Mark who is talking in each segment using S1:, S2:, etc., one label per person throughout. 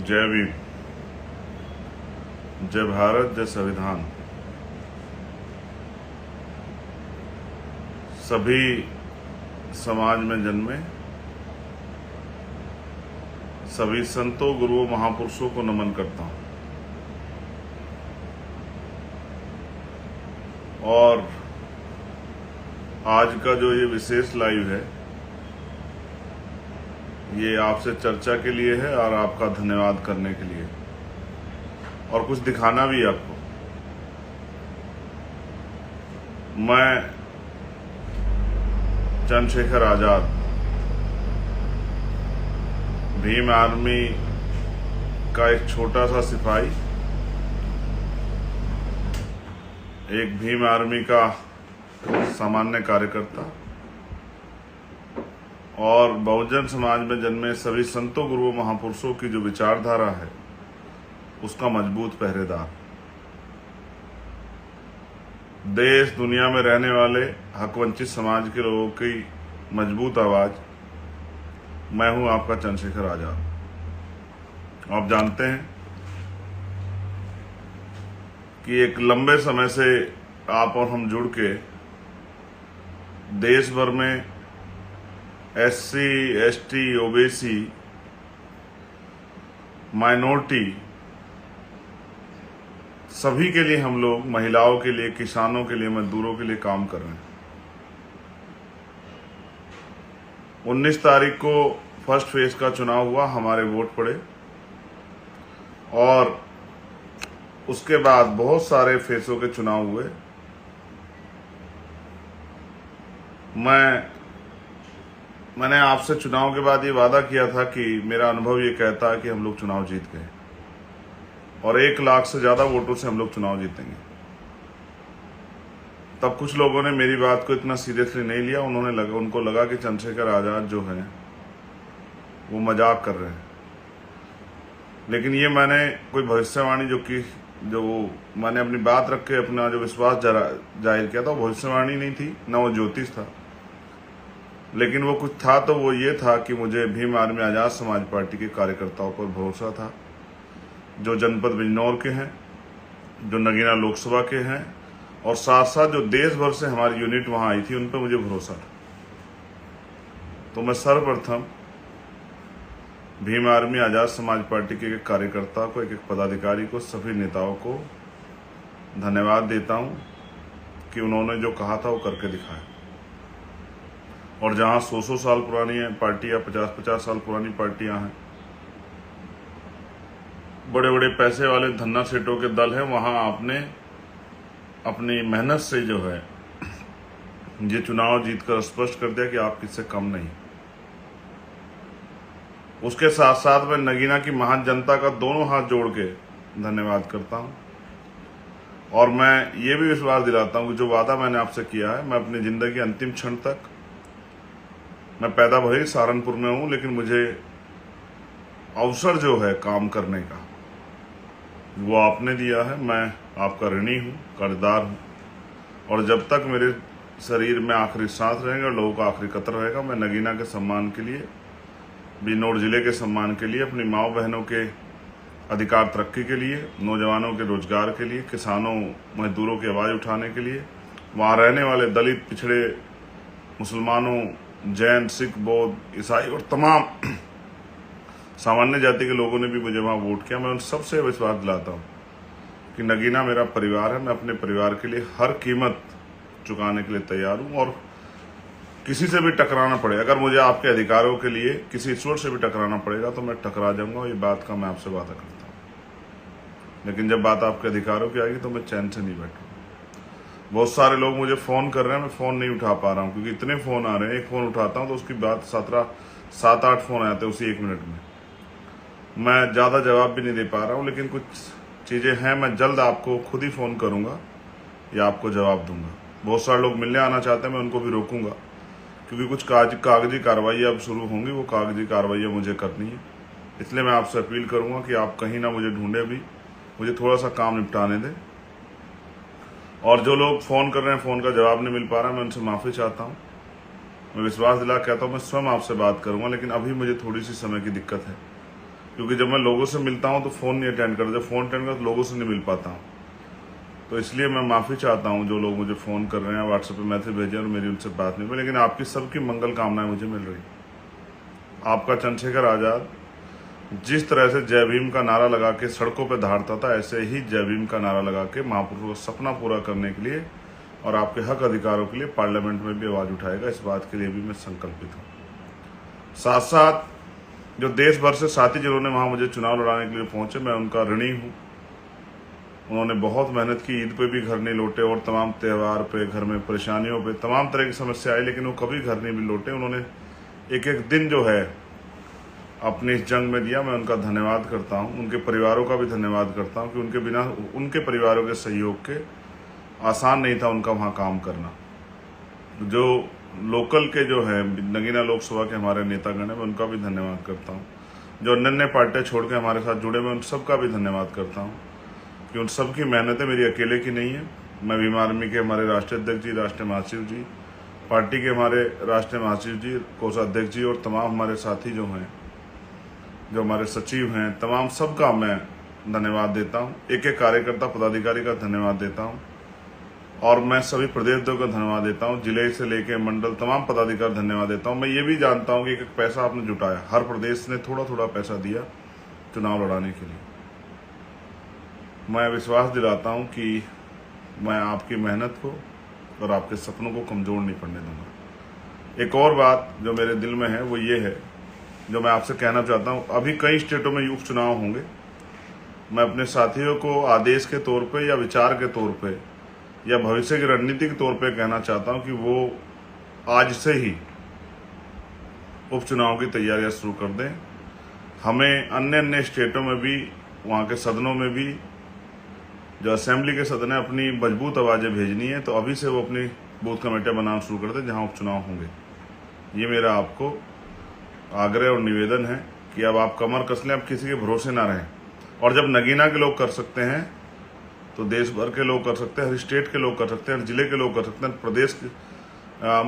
S1: जय भीम, जय भारत, जय संविधान। सभी समाज में जन्मे सभी संतों, गुरुओं, महापुरुषों को नमन करता हूं। और आज का जो ये विशेष लाइव है, ये आपसे चर्चा के लिए है और आपका धन्यवाद करने के लिए, और कुछ दिखाना भी है आपको। मैं चंद्रशेखर आजाद, भीम आर्मी का एक छोटा सा सिपाही, एक भीम आर्मी का सामान्य कार्यकर्ता और बहुजन समाज में जन्मे सभी संतों, गुरुओं, महापुरुषों की जो विचारधारा है, उसका मजबूत पहरेदार। देश दुनिया में रहने वाले हकवंचित समाज के लोगों की मजबूत आवाज, मैं हूं आपका चंद्रशेखर आजाद। आप जानते हैं कि एक लंबे समय से आप और हम जुड़ के देश भर में SC, ST, OBC, माइनॉरिटी सभी के लिए, हम लोग महिलाओं के लिए, किसानों के लिए, मजदूरों के लिए काम कर रहे हैं। 19 तारीख को फर्स्ट फेज का चुनाव हुआ, हमारे वोट पड़े और उसके बाद बहुत सारे फेसों के चुनाव हुए। मैंने आपसे चुनाव के बाद ये वादा किया था कि मेरा अनुभव ये कहता है कि हम लोग चुनाव जीत गए और 1 लाख से ज्यादा वोटों से हम लोग चुनाव जीतेंगे। तब कुछ लोगों ने मेरी बात को इतना सीरियसली नहीं लिया। उनको लगा कि चंद्रशेखर आजाद जो है वो मजाक कर रहे हैं। लेकिन ये मैंने कोई भविष्यवाणी जो मैंने अपनी बात रख के अपना जो विश्वास जाहिर किया था, वो भविष्यवाणी नहीं थी, ना वो ज्योतिष था, लेकिन वो कुछ था। तो वो ये था कि मुझे भीम आर्मी आजाद समाज पार्टी के कार्यकर्ताओं पर भरोसा था, जो जनपद बिजनौर के हैं, जो नगीना लोकसभा के हैं, और साथ साथ जो देश भर से हमारी यूनिट वहां आई थी, उन पर मुझे भरोसा था। तो मैं सर्वप्रथम भीम आर्मी आजाद समाज पार्टी के एक कार्यकर्ता को, एक पदाधिकारी को, सभी नेताओं को धन्यवाद देता हूं कि उन्होंने जो कहा था वो करके दिखाया। और जहां 100 साल पुरानी पार्टियां, 50 साल पुरानी पार्टियां हैं, बड़े बड़े पैसे वाले धन्ना सेठों के दल हैं, वहां आपने अपनी मेहनत से जो है ये चुनाव जीतकर स्पष्ट कर दिया कि आप किससे कम नहीं। उसके साथ साथ मैं नगीना की महान जनता का दोनों हाथ जोड़ के धन्यवाद करता हूं, और मैं ये भी विश्वास दिलाता हूं कि जो वादा मैंने आपसे किया है, मैं अपनी जिंदगी अंतिम क्षण तक, मैं पैदा भले सहारनपुर में हूं, लेकिन मुझे अवसर जो है काम करने का वो आपने दिया है। मैं आपका ऋणी हूं, कर्जदार हूं, और जब तक मेरे शरीर में आखिरी सांस रहेगा, लोगों का आखिरी कतर रहेगा, मैं नगीना के सम्मान के लिए, बिजनौर जिले के सम्मान के लिए, अपनी माओ बहनों के अधिकार तरक्की के लिए, नौजवानों के रोजगार के लिए, किसानों मजदूरों की आवाज उठाने के लिए, वहां रहने वाले दलित, पिछड़े, मुसलमानों, जैन, सिख, बौद्ध, ईसाई और तमाम सामान्य जाति के लोगों ने भी मुझे वहां वोट किया। मैं उन सबसे विश्वास दिलाता हूं कि नगीना मेरा परिवार है। मैं अपने परिवार के लिए हर कीमत चुकाने के लिए तैयार हूं, और किसी से भी टकराना पड़े, अगर मुझे आपके अधिकारों के लिए किसी ईश्वर से भी टकराना पड़ेगा तो मैं टकरा जाऊंगा। ये बात का मैं आपसे वादा करता हूं। लेकिन जब बात आपके अधिकारों की आएगी तो मैं चैन से नहीं बैठूंगा। बहुत सारे लोग मुझे फोन कर रहे हैं, मैं फोन नहीं उठा पा रहा हूं, क्योंकि इतने फोन आ रहे हैं। एक फोन उठाता हूं तो उसकी बात 7-8 फोन आते हैं उसी 1 मिनट में। मैं ज्यादा जवाब भी नहीं दे पा रहा हूं, लेकिन कुछ चीजें हैं, मैं जल्द आपको खुद ही फोन करूंगा या आपको जवाब दूंगा। बहुत सारे लोग मिलने आना चाहते हैं, मैं उनको भी रोकूंगा, क्योंकि कुछ कागजी कार्रवाई अब शुरू होंगी, वो कागजी कार्रवाई मुझे करनी है। इसलिए मैं आपसे अपील करूंगा कि आप कहीं ना मुझे ढूंढे भी, मुझे थोड़ा सा काम निपटाने दें। और जो लोग फोन कर रहे हैं, फोन का जवाब नहीं मिल पा रहा, मैं उनसे माफी चाहता हूं। मैं विश्वास दिला कहता हूं मैं स्वयं आपसे बात करूंगा, लेकिन अभी मुझे थोड़ी सी समय की दिक्कत है, क्योंकि जब मैं लोगों से मिलता हूं तो फ़ोन नहीं अटेंड करता, जब फ़ोन अटेंड करता तो लोगों से नहीं मिल पाता हूं। तो इसलिए मैं माफ़ी चाहता हूं जो लोग मुझे फ़ोन कर रहे हैं, व्हाट्सएप पे मैसेज भेजे और मेरी उनसे बात नहीं हुई, लेकिन आपकी सबकी मंगल कामनाएं मुझे मिल रही। आपका चंद्रशेखर आज़ाद जिस तरह से जय भीम का नारा लगा के सड़कों पर दहाड़ता था, ऐसे ही जय भीम का नारा लगा के महापुरुषों का सपना पूरा करने के लिए और आपके हक अधिकारों के लिए पार्लियामेंट में भी आवाज़ उठाएगा। इस बात के लिए भी मैं संकल्पित हूँ। साथ साथ जो देश भर से साथी जिन्होंने वहाँ मुझे चुनाव लड़ाने के लिए पहुंचे, मैं उनका ऋणी हूँ। उन्होंने बहुत मेहनत की, ईद पे भी घर नहीं लौटे और तमाम त्यौहार पे घर में परेशानियों पे तमाम तरह की समस्या आई, लेकिन वो कभी घर नहीं भी लौटे। उन्होंने एक एक दिन जो है अपनी इस जंग में दिया। मैं उनका धन्यवाद करता हूँ, उनके परिवारों का भी धन्यवाद करता हूँ कि उनके बिना उनके परिवारों के सहयोग के आसान नहीं था उनका वहाँ काम करना। जो लोकल के जो है नगीना लोकसभा के हमारे नेतागण हैं, मैं उनका भी धन्यवाद करता हूँ। जो अन्य पार्टियाँ छोड़ के हमारे साथ जुड़े, मैं उन सबका भी धन्यवाद करता हूँ कि उन सबकी मेहनतें मेरी अकेले की नहीं है। मैं भीम आर्मी के हमारे राष्ट्रीय अध्यक्ष जी, राष्ट्रीय महासचिव जी, पार्टी के हमारे राष्ट्रीय महासचिव जी, कोषाध्यक्ष जी और तमाम हमारे साथी जो हैं, जो हमारे सचिव हैं, तमाम सबका मैं धन्यवाद देता हूँ। एक एक कार्यकर्ता पदाधिकारी का धन्यवाद देता हूँ और मैं सभी प्रदेशों का धन्यवाद देता हूँ, जिले से लेकर मंडल तमाम पदाधिकारी धन्यवाद देता हूँ। मैं ये भी जानता हूँ कि एक पैसा आपने जुटाया, हर प्रदेश ने थोड़ा थोड़ा पैसा दिया चुनाव लड़ाने के लिए। मैं विश्वास दिलाता हूँ कि मैं आपकी मेहनत को और आपके सपनों को कमज़ोर नहीं पड़ने दूंगा। एक और बात जो मेरे दिल में है वो ये है, जो मैं आपसे कहना चाहता हूँ। अभी कई स्टेटों में उपचुनाव होंगे। मैं अपने साथियों को आदेश के तौर पे या विचार के तौर पे या भविष्य की रणनीति के तौर पे कहना चाहता हूँ कि वो आज से ही उपचुनाव की तैयारियां शुरू कर दें। हमें अन्य स्टेटों में भी, वहाँ के सदनों में भी, जो असेंबली के सदन है, अपनी मजबूत आवाज़ें भेजनी है, तो अभी से वो अपनी बूथ कमेटियाँ बनाना शुरू कर दें जहाँ उपचुनाव होंगे। ये मेरा आपको आग्रह और निवेदन है कि अब आप कमर कस लें, अब किसी के भरोसे ना रहें। और जब नगीना के लोग कर सकते हैं तो देश भर के लोग कर सकते हैं, हर स्टेट के लोग कर सकते हैं, हर जिले के लोग कर सकते हैं, प्रदेश के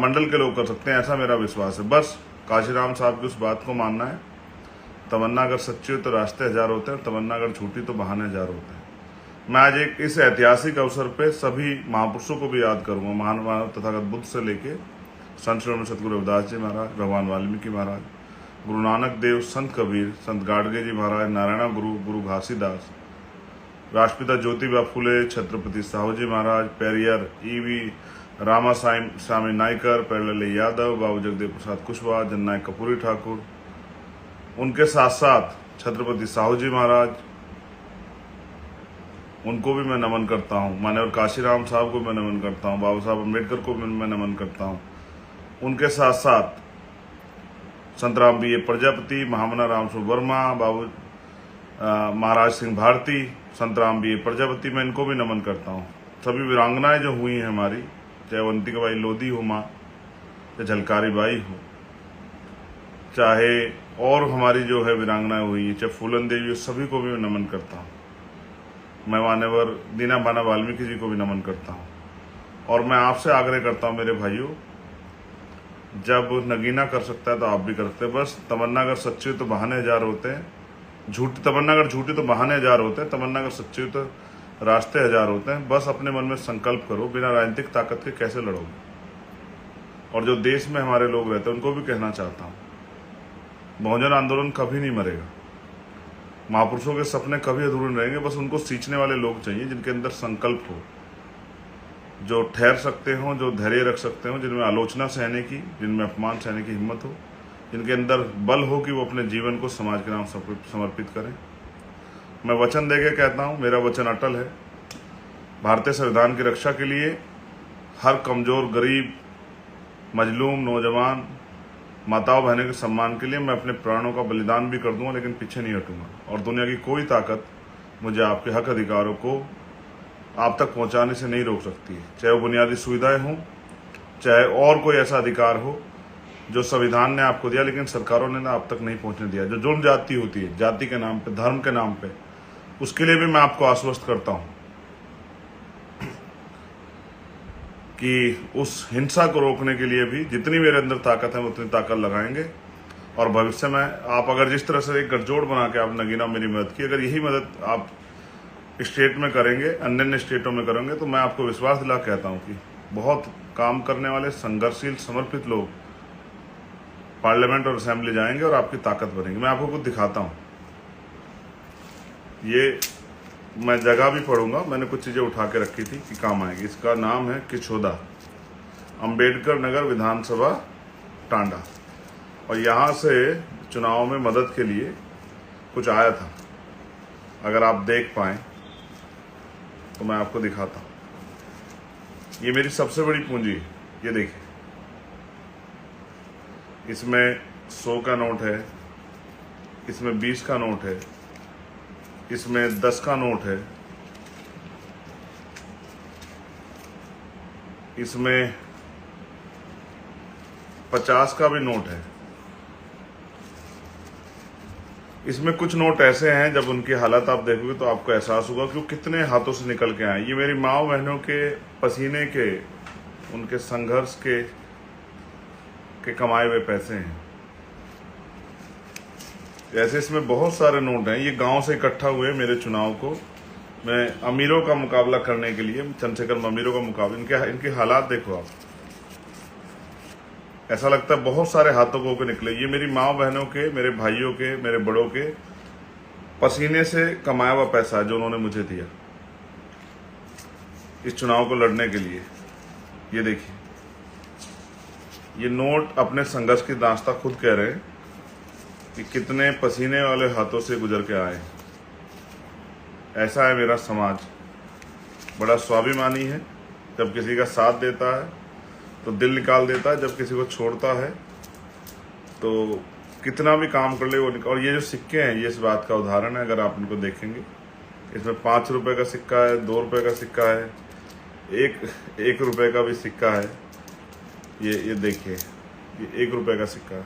S1: मंडल के लोग कर सकते हैं। ऐसा मेरा विश्वास है। बस काशीराम साहब की उस बात को मानना है, तमन्ना अगर सच्ची हो तो रास्ते हजार होते हैं, तमन्ना अगर झूठी तो बहाने हजार होते हैं। मैं आज एक इस ऐतिहासिक अवसर पे सभी महापुरुषों को भी याद करूंगा, महान मानव तथागत बुद्ध से लेके संत श्री सतगुरु रविदास जी महाराज, भगवान वाल्मीकि महाराज, गुरु नानक देव, संत कबीर, संत गाडगे जी महाराज, नारायण गुरु, गुरु घासीदास, राष्ट्रपिता ज्योतिबा फुले, छत्रपति साहू जी महाराज, पेरियर ईवी रामा स्वामी नायकर, पेरले यादव, बाबू जगदेव प्रसाद कुशवाहा, जननायक कपूरी ठाकुर, उनके साथ साथ छत्रपति साहू जी महाराज, उनको भी मैं नमन करता हूँ। मान्यवर काशीराम साहब को मैं नमन करता हूँ, बाबा साहब अम्बेडकर को मैं नमन करता हूँ। उनके साथ साथ संत राम बी ए प्रजापति, महामना रामसुर वर्मा, बाबू महाराज सिंह भारती, संत राम बी ए प्रजापति, मैं इनको भी नमन करता हूँ। सभी वीरांगनाएं जो हुई हैं हमारी, चाहे अवंतिका बाई लोधी हो माँ, चाहे झलकारी बाई हो, चाहे और हमारी जो है वीरांगनाएं हुई हैं, चाहे फूलन देवी, सभी को भी मैं नमन करता हूँ। मैं मान्यवर दीना बाना वाल्मीकि जी को भी नमन करता हूँ। और मैं आपसे आग्रह करता हूँ मेरे भाइयों, जब नगीना कर सकता है तो आप भी कर सकते हैं। बस तमन्ना अगर सच्ची हो तो बहाने हजार होते हैं, तमन्ना अगर झूठी तो बहाने हजार होते हैं, तमन्ना अगर सच्ची हो तो रास्ते हजार होते हैं। बस अपने मन में संकल्प करो, बिना राजनीतिक ताकत के कैसे लड़ोगे। और जो देश में हमारे लोग रहते हैं उनको भी कहना चाहता हूँ, बहुजन आंदोलन कभी नहीं मरेगा, महापुरुषों के सपने कभी अधूरे नहीं रहेंगे। बस उनको सींचने वाले लोग चाहिए जिनके अंदर संकल्प हो, जो ठहर सकते हो, जो धैर्य रख सकते हो, जिनमें आलोचना सहने की, जिनमें अपमान सहने की हिम्मत हो, जिनके अंदर बल हो कि वो अपने जीवन को समाज के नाम समर्पित करें। मैं वचन देके कहता हूँ, मेरा वचन अटल है। भारतीय संविधान की रक्षा के लिए हर कमजोर, गरीब, मजलूम, नौजवान, माताओं बहनों के सम्मान के लिए मैं अपने प्राणों का बलिदान भी कर दूंगा, लेकिन पीछे नहीं हटूंगा। और दुनिया की कोई ताकत मुझे आपके हक अधिकारों को आप तक पहुंचाने से नहीं रोक सकती है, चाहे वो बुनियादी सुविधाएं हों, चाहे और कोई ऐसा अधिकार हो जो संविधान ने आपको दिया लेकिन सरकारों ने ना आप तक नहीं पहुंचने दिया। जो जुर्म जाति होती है, जाति के नाम पे, धर्म के नाम पे, उसके लिए भी मैं आपको आश्वस्त करता हूं कि उस हिंसा को रोकने के लिए भी जितनी मेरे अंदर ताकत है उतनी ताकत लगाएंगे। और भविष्य में आप अगर जिस तरह से एक गठजोड़ बना के आप नगीना मेरी मदद की, अगर यही मदद आप स्टेट में करेंगे, अन्य अन्य स्टेटों में करेंगे, तो मैं आपको विश्वास दिला कहता हूँ कि बहुत काम करने वाले संघर्षशील समर्पित लोग पार्लियामेंट और असेंबली जाएंगे और आपकी ताकत बनेगी। मैं आपको कुछ दिखाता हूँ। ये मैं जगह भी पढ़ूंगा, मैंने कुछ चीज़ें उठा के रखी थी कि काम आएगी। इसका नाम है किचोदा, अंबेडकर नगर विधानसभा, टांडा। और यहाँ से चुनाव में मदद के लिए कुछ आया था। अगर आप देख पाएँ तो मैं आपको दिखाता हूँ। ये मेरी सबसे बड़ी पूंजी है, ये देखिए। इसमें 100 का नोट है, इसमें 20 का नोट है, इसमें 10 का नोट है, इसमें 50 का भी नोट है। इसमें कुछ नोट ऐसे हैं जब उनकी हालत आप देखोगे तो आपको एहसास होगा कि वो कितने हाथों से निकल के आए। ये मेरी माँ बहनों के पसीने के, उनके संघर्ष के कमाए हुए पैसे हैं। ऐसे इसमें बहुत सारे नोट हैं। ये गांव से इकट्ठा हुए मेरे चुनाव को मैं अमीरों का मुकाबला करने के लिए, चंद्रशेखर अमीरों का मुकाबला, इनके हालात देखो आप। ऐसा लगता है बहुत सारे हाथों को निकले। ये मेरी माँ बहनों के, मेरे भाइयों के, मेरे बड़ों के पसीने से कमाया हुआ पैसा है जो उन्होंने मुझे दिया इस चुनाव को लड़ने के लिए। ये देखिए, ये नोट अपने संघर्ष की दास्तां खुद कह रहे हैं कि कितने पसीने वाले हाथों से गुजर के आए। ऐसा है मेरा समाज, बड़ा स्वाभिमानी है। जब किसी का साथ देता है तो दिल निकाल देता है, जब किसी को छोड़ता है तो कितना भी काम कर ले वो निकाल। और ये जो सिक्के हैं, ये इस बात का उदाहरण है। अगर आप इनको देखेंगे, इसमें 5 रुपए का सिक्का है, 2 रुपए का सिक्का है, एक रुपए का भी सिक्का है। ये देखिए, ये 1 रुपए का सिक्का है।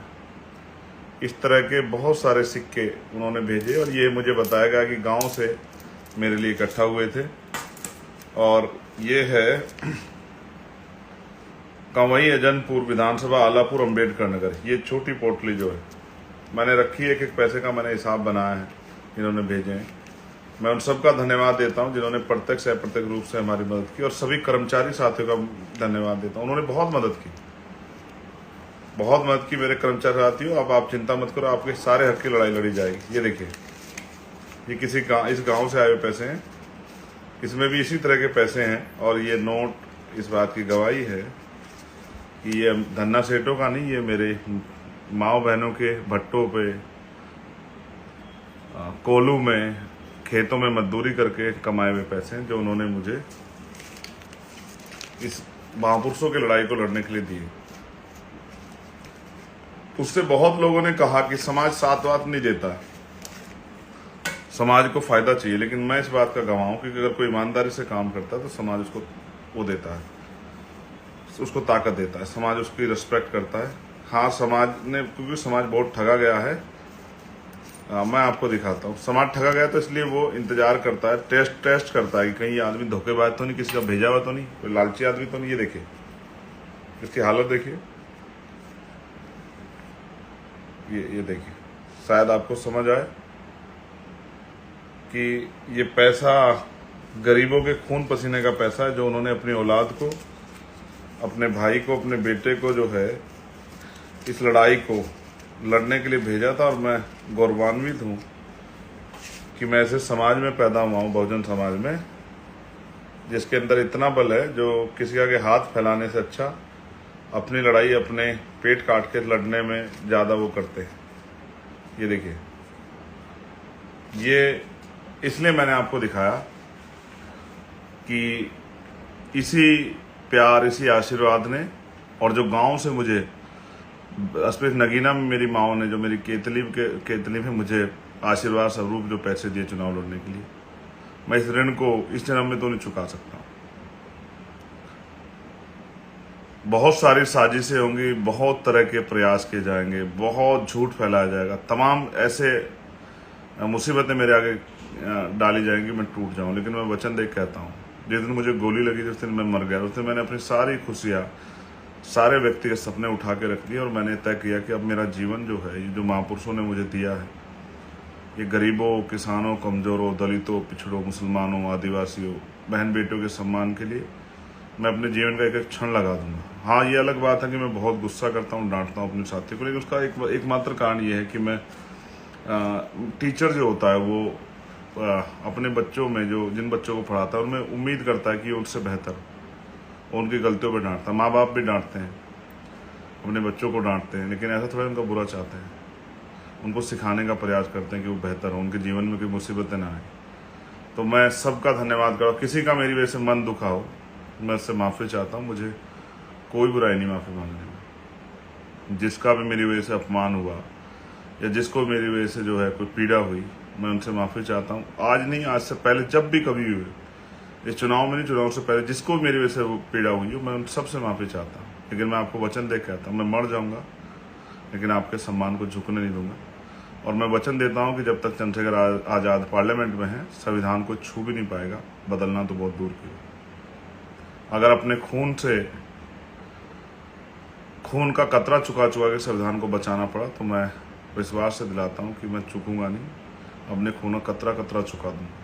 S1: इस तरह के बहुत सारे सिक्के उन्होंने भेजे और ये मुझे बताया गया कि गांव से मेरे लिए इकट्ठा हुए थे। और ये है कंवई अजनपुर विधानसभा, आलापुर, अंबेडकर नगर। ये छोटी पोटली जो है मैंने रखी है, एक एक पैसे का मैंने हिसाब बनाया है, इन्होंने भेजे हैं। मैं उन सबका धन्यवाद देता हूं जिन्होंने प्रत्यक्ष या अप्रत्यक्ष रूप से हमारी मदद की, और सभी कर्मचारी साथियों का धन्यवाद देता हूं। उन्होंने बहुत मदद की, बहुत मदद की मेरे कर्मचारी साथियों। अब आप चिंता मत करो, आपके सारे हक की लड़ाई लड़ी जाएगी। ये देखिए, ये किसी इस गांव से आए हुए पैसे हैं। इसमें भी इसी तरह के पैसे हैं। और ये नोट इस बात की गवाही है कि ये धन्ना सेठों का नहीं, ये मेरे माँ बहनों के भट्टों पे, कोलू में, खेतों में मजदूरी करके कमाए हुए पैसे हैं जो उन्होंने मुझे इस महापुरुषों की लड़ाई को लड़ने के लिए दिए। उससे बहुत लोगों ने कहा कि समाज साथ वात नहीं देता, समाज को फायदा चाहिए। लेकिन मैं इस बात का गवाह हूं कि अगर कोई ईमानदारी से काम करता है तो समाज उसको वो देता है, उसको ताकत देता है, समाज उसकी रिस्पेक्ट करता है। हाँ, समाज ने, क्योंकि समाज बहुत ठगा गया है। मैं आपको दिखाता हूँ। समाज ठगा गया तो इसलिए वो इंतजार करता है, टेस्ट करता है कि कहीं आदमी धोखेबाज तो नहीं, किसी का भेजा हुआ तो नहीं, कोई लालची आदमी तो नहीं। ये देखिए, इसकी हालत देखिए, ये देखिए। शायद आपको समझ आए कि ये पैसा गरीबों के खून पसीने का पैसा है जो उन्होंने अपनी औलाद को, अपने भाई को, अपने बेटे को जो है इस लड़ाई को लड़ने के लिए भेजा था। और मैं गौरवान्वित हूँ कि मैं ऐसे समाज में पैदा हुआ हूँ, बहुजन समाज में, जिसके अंदर इतना बल है जो किसी आगे हाथ फैलाने से अच्छा अपनी लड़ाई अपने पेट काट के लड़ने में ज़्यादा वो करते हैं। ये देखिए, ये इसलिए मैंने आपको दिखाया कि इसी प्यार, इसी आशीर्वाद ने, और जो गांव से मुझे स्पेशल नगीना में मेरी माओ ने, जो मेरी केतली में मुझे आशीर्वाद स्वरूप जो पैसे दिए चुनाव लड़ने के लिए, मैं इस ऋण को इस जन्म में तो नहीं चुका सकता। बहुत सारी साजिशें होंगी, बहुत तरह के प्रयास किए जाएंगे, बहुत झूठ फैलाया जाएगा, तमाम ऐसे मुसीबतें मेरे आगे डाली जाएंगी, मैं टूट जाऊं। लेकिन मैं वचन देख कहता हूं, जिस दिन मुझे गोली लगी, जिस दिन मैं मर गया, उस दिन मैंने अपनी सारी खुशियां, सारे व्यक्तिगत सपने उठा के रख दिए और मैंने तय किया कि अब मेरा जीवन जो है, ये जो महापुरुषों ने मुझे दिया है, ये गरीबों, किसानों, कमज़ोरों, दलितों, पिछड़ों, मुसलमानों, आदिवासियों, बहन बेटियों के सम्मान के लिए मैं अपने जीवन का एक एक क्षण लगा दूंगा। हाँ, ये अलग बात है कि मैं बहुत गुस्सा करता हूँ, डांटता हूँ अपने साथी को, लेकिन उसका एकमात्र कारण ये है कि मैं टीचर जो होता है वो अपने बच्चों में जो जिन बच्चों को पढ़ाता है उनमें उम्मीद करता है कि उनसे बेहतर, उनकी गलतियों पर डांटता है। माँ बाप भी डांटते हैं, अपने बच्चों को डांटते हैं, लेकिन ऐसा थोड़ा उनका बुरा चाहते हैं, उनको सिखाने का प्रयास करते हैं कि वो बेहतर हो, उनके जीवन में कोई मुसीबतें ना आए। तो मैं सबका धन्यवाद करूँ। किसी का मेरी वजह से मन दुखा हो, मैं उससे माफ़ी चाहता हूँ, मुझे कोई बुराई नहीं माफ़ी मांगने में। जिसका भी मेरी वजह से अपमान हुआ या जिसको मेरी वजह से जो है कोई पीड़ा हुई, मैं उनसे माफ़ी चाहता हूँ। आज नहीं, आज से पहले जब भी कभी हुए, इस चुनाव में नहीं, चुनाव से पहले जिसको मेरी वजह से वो पीड़ा हुई हो, मैं उन सबसे माफ़ी चाहता हूँ। लेकिन मैं आपको वचन दे के आता हूँ, मैं मर जाऊँगा लेकिन आपके सम्मान को झुकने नहीं दूंगा। और मैं वचन देता हूँ कि जब तक चंद्रशेखर आज़ाद पार्लियामेंट में है, संविधान को छू भी नहीं पाएगा, बदलना तो बहुत दूर की है। अगर अपने खून का कतरा चुका के संविधान को बचाना पड़ा, तो मैं विश्वास से दिलाता हूँ कि मैं चुकूंगा नहीं, अपने खून का कतरा चुका दूंगा।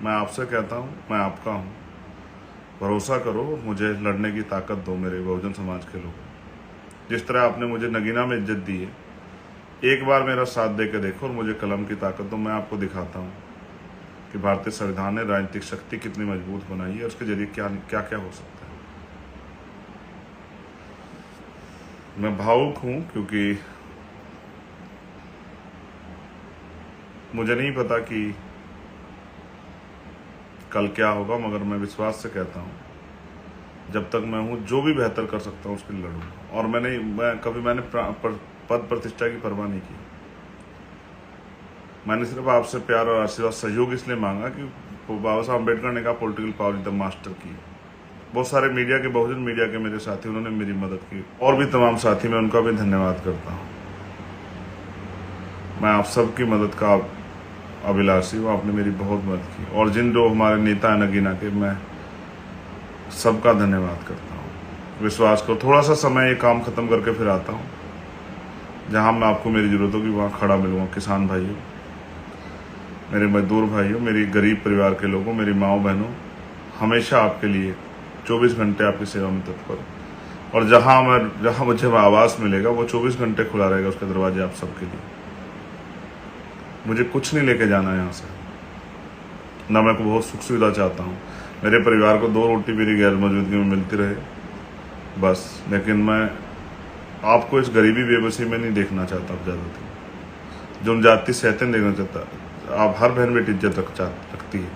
S1: मैं आपसे कहता हूँ, मैं आपका हूँ, भरोसा करो, मुझे लड़ने की ताकत दो मेरे बहुजन समाज के लोग। जिस तरह आपने मुझे नगीना में इज्जत दी है, एक बार मेरा साथ दे के देखो और मुझे कलम की ताकत दो। मैं आपको दिखाता हूँ कि भारतीय संविधान ने राजनीतिक शक्ति कितनी मजबूत बनाई है, उसके जरिए क्या क्या हो सकता है। मैं भावुक हूँ क्योंकि मुझे नहीं पता कि कल क्या होगा, मगर मैं विश्वास से कहता हूँ, जब तक मैं हूँ, जो भी बेहतर कर सकता हूँ उसके लिए लड़ूंगा। और मैंने पद प्रतिष्ठा की परवाह नहीं की। मैंने सिर्फ आपसे प्यार और आशीर्वाद, सहयोग इसलिए मांगा कि बाबा साहब अम्बेडकर ने कहा political power is the master की। बहुत सारे मीडिया के, बहुजन मीडिया के मेरे साथी, उन्होंने मेरी मदद की, और भी तमाम साथी, मैं उनका भी धन्यवाद करता हूँ। मैं आप सबकी मदद का अभिलाषी हूँ, आपने मेरी बहुत मदद की। और जिन जो हमारे नेता हैं नगीना के, मैं सबका धन्यवाद करता हूँ। विश्वास करो, थोड़ा सा समय ये काम खत्म करके फिर आता हूँ, जहाँ मैं आपको मेरी जरूरत होगी वहाँ खड़ा मिलूँगा। किसान भाइयों, मेरे मजदूर भाइयों, मेरी गरीब परिवार के लोगों, मेरी माँओं बहनों, हमेशा आपके लिए 24 घंटे आपकी सेवा में तत्पर। और जहाँ मुझे आवास मिलेगा वो 24 घंटे खुला रहेगा, उसके दरवाजे आप सबके लिए। मुझे कुछ नहीं लेके जाना है यहाँ से, ना मैं को बहुत सुख सुविधा चाहता हूँ। मेरे परिवार को 2 रोटी मेरी गैर मौजूदगी में मिलती रहे बस। लेकिन मैं आपको इस गरीबी बेबसी में नहीं देखना चाहता। अब ज़्यादा जो जाति सहते नहीं देखना चाहता। आप हर बहन बेटी इज्जत रखती है,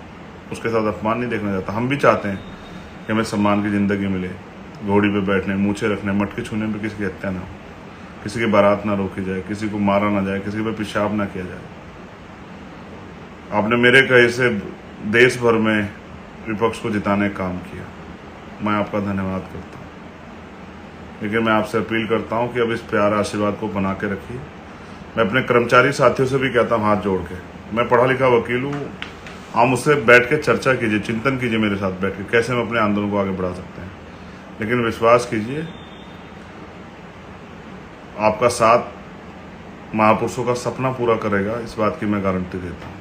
S1: उसके साथ अपमान नहीं देखना चाहता। हम भी चाहते हैं कि हमें सम्मान की ज़िंदगी मिले, घोड़ी पे बैठने, मूछे रखने, मटके छूने पर किसी की हत्या ना हो, किसी की बारात ना रोकी जाए, किसी को मारा ना जाए, किसी पर पेशाब ना किया जाए। आपने मेरे कहे से देश भर में विपक्ष को जिताने का काम किया, मैं आपका धन्यवाद करता हूँ। लेकिन मैं आपसे अपील करता हूँ कि अब इस प्यार आशीर्वाद को बना के रखिए। मैं अपने कर्मचारी साथियों से भी कहता हूँ, हाथ जोड़ के, मैं पढ़ा लिखा वकील हूँ, आप मुझसे बैठ के चर्चा कीजिए, चिंतन कीजिए मेरे साथ बैठ के, कैसे हम अपने आंदोलन को आगे बढ़ा सकते हैं। लेकिन विश्वास कीजिए, आपका साथ महापुरुषों का सपना पूरा करेगा, इस बात की मैं गारंटी देता हूँ।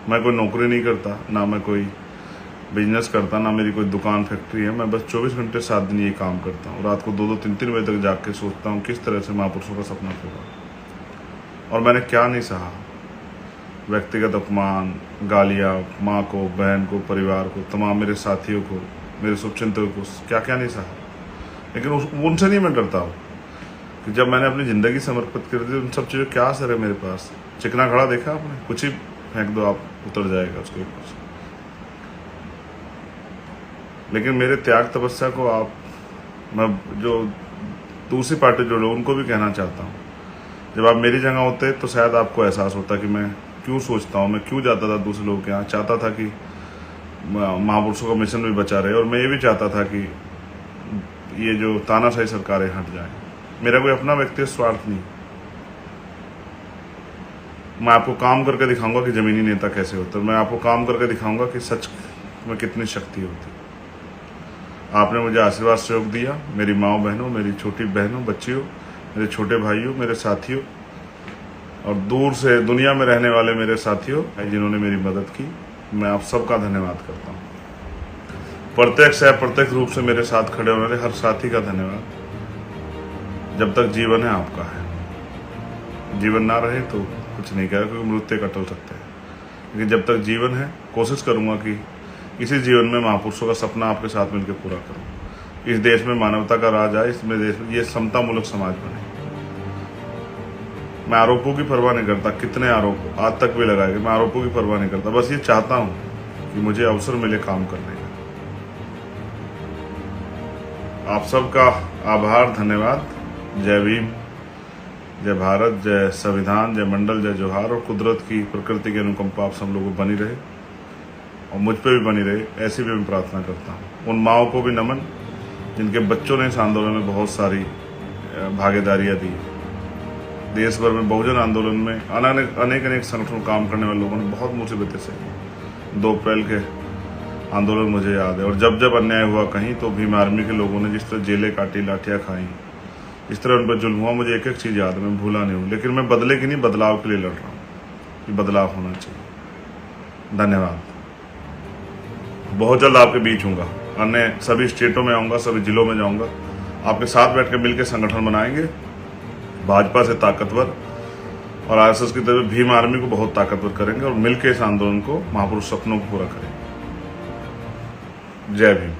S1: मैं कोई नौकरी नहीं करता, ना मैं कोई बिजनेस करता, ना मेरी कोई दुकान फैक्ट्री है। मैं बस 24 घंटे 7 दिन ये काम करता हूँ। रात को 2-2, 3-3 बजे तक जाग के सोचता हूँ किस तरह से महापुरुषों का सपना पूरा। और मैंने क्या नहीं सहा, व्यक्तिगत अपमान, गालियाँ, माँ को, बहन को, परिवार को, तमाम मेरे साथियों को, मेरे शुभचिंतकों को, क्या क्या नहीं सहा। लेकिन उनसे नहीं मैं डरता हूँ कि जब मैंने अपनी ज़िंदगी समर्पित कर दी, उन सब चीज़ों क्या असर है मेरे पास। चिकना खड़ा देखा आपने, कुछ ही फेंक दो, आप उतर जाएगा उसके ऊपर से। लेकिन मेरे त्याग तपस्या को मैं जो दूसरी पार्टी जो लोग, उनको भी कहना चाहता हूँ, जब आप मेरी जगह होते तो शायद आपको एहसास होता कि मैं क्यों सोचता हूँ, मैं क्यों जाता था दूसरे लोगों के यहाँ। चाहता था कि महापुरुषों का मिशन भी बचा रहे, और मैं ये भी चाहता था कि ये जो तानाशाही सरकारें हट जाएं। मेरा कोई अपना व्यक्तिगत स्वार्थ नहीं। मैं आपको काम करके दिखाऊंगा कि जमीनी नेता कैसे होता है। मैं आपको काम करके दिखाऊंगा कि सच में कितनी शक्ति होती है। आपने मुझे आशीर्वाद सहयोग दिया, मेरी माओ बहनों, मेरी छोटी बहनों, बच्चियों, मेरे छोटे भाइयों, मेरे साथियों और दूर से दुनिया में रहने वाले मेरे साथियों जिन्होंने मेरी मदद की, मैं आप सबका धन्यवाद करता हूँ। प्रत्यक्ष या प्रत्यक्ष रूप से मेरे साथ खड़े होने वाले हर साथी का धन्यवाद। जब तक जीवन है आपका है, जीवन ना रहे तो कुछ नहीं कहेगा, क्योंकि मृत्यु एक अटल सकते हैं। लेकिन जब तक जीवन है कोशिश करूंगा कि इसी जीवन में महापुरुषों का सपना आपके साथ मिलकर पूरा करूं। इस देश में मानवता का राज आए, इसमें देश में ये समता मूलक समाज बने। मैं आरोपों की परवाह नहीं करता, कितने आरोप आज तक भी लगाए गए, मैं आरोपों की परवाह नहीं करता। बस ये चाहता हूं कि मुझे अवसर मिले काम करने का। आप सबका आभार, धन्यवाद। जय भीम, जय भारत, जय संविधान, जय मंडल, जय जोहार। और कुदरत की, प्रकृति की अनुकंपा आप सब लोगों को बनी रहे और मुझ पे भी बनी रहे, ऐसी भी मैं प्रार्थना करता हूँ। उन माओं को भी नमन जिनके बच्चों ने इस आंदोलन में बहुत सारी भागीदारियाँ दी। देश भर में बहुजन आंदोलन में अनेक अनेक संगठनों काम करने वाले लोगों ने बहुत मुसीबतें सही। 2 अप्रैल के आंदोलन मुझे याद है। और जब जब अन्याय हुआ कहीं तो भीम आर्मी के लोगों ने जिस तरह जेलें काटी, लाठियाँ खाई, इस तरह उन पर जुल्म हुआ, मुझे एक एक चीज़ याद है, मैं भूला नहीं हूँ। लेकिन मैं बदले की नहीं, बदलाव के लिए लड़ रहा हूँ कि बदलाव होना चाहिए। धन्यवाद। बहुत जल्द आपके बीच हूँगा, अन्य सभी स्टेटों में आऊँगा, सभी जिलों में जाऊँगा, आपके साथ बैठ कर मिलकर संगठन बनाएंगे, भाजपा से ताकतवर और आरएसएस की तरफ भीम आर्मी को बहुत ताकतवर करेंगे और मिलकर इस आंदोलन को, महापुरुष सपनों को पूरा करेंगे। जय भीम।